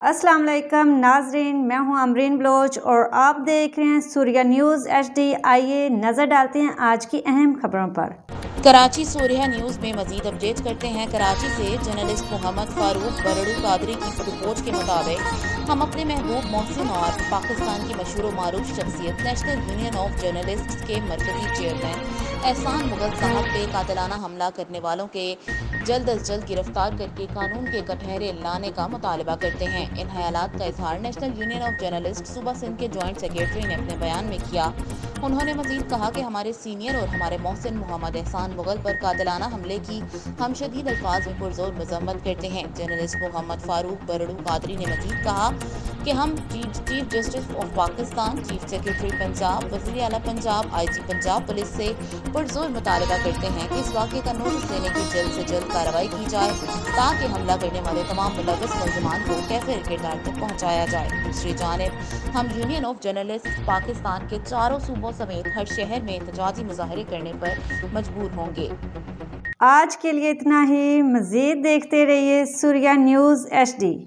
السلام علیکم ناظرین، میں ہوں امرین بلوچ اور آپ دیکھ رہے ہیں سوریہ نیوز HD۔ آئیے نظر ڈالتے ہیں آج کی اہم خبروں پر۔ کراچی سوریہ نیوز میں مزید اپڈیٹ کرتے ہیں۔ کراچی سے جرنلسٹ محمد فاروق برڑو قادری کی رپورٹ کے مطابق ہم اپنے محبوب محسن اور پاکستان کی مشہور و معروف شخصیت نیشنل یونین آف جرنلسٹس کے مرکزی چیئرمین احسان مغل صاحب پہ قاتلانہ حملہ کرنے والوں کے جلد از جلد گرفتار کر کے قانون کے کٹہرے لانے کا مطالبہ کرتے ہیں۔ ان خیالات کا اظہار نیشنل یونین آف جرنلسٹ صوبہ سندھ کے جوائنٹ سیکریٹری نے اپنے بیان میں کیا۔ انہوں نے مزید کہا کہ ہمارے سینئر اور ہمارے محسن محمد احسان مغل پر قاتلانہ حملے کی ہم شدید الفاظ میں پرزور مذمت کرتے ہیں۔ جرنلسٹ محمد فاروق برڑو قادری نے مزید کہا کہ ہم chief justice of Pakistan, chief secretary Punjab, وزیر اعلیٰ پنجاب، IG پنجاب پولیس سے پرزور مطالبہ کرتے ہیں کہ اس واقعے کا نوٹس لینے کی جلد سے جلد کارروائی کی جائے تاکہ حملہ کرنے والے تمام ملوث ملزمان کو کیفر کردار تک پہنچایا جائے۔ دوسری جانب ہم یونین آف جرنلسٹ پاکستان کے چاروں صوبوں سمیت ہر شہر میں احتجاجی مظاہرے کرنے پر مجبور ہوں گے۔ آج کے لیے اتنا ہی، مزید دیکھتے رہیے سوریہ نیوز HD۔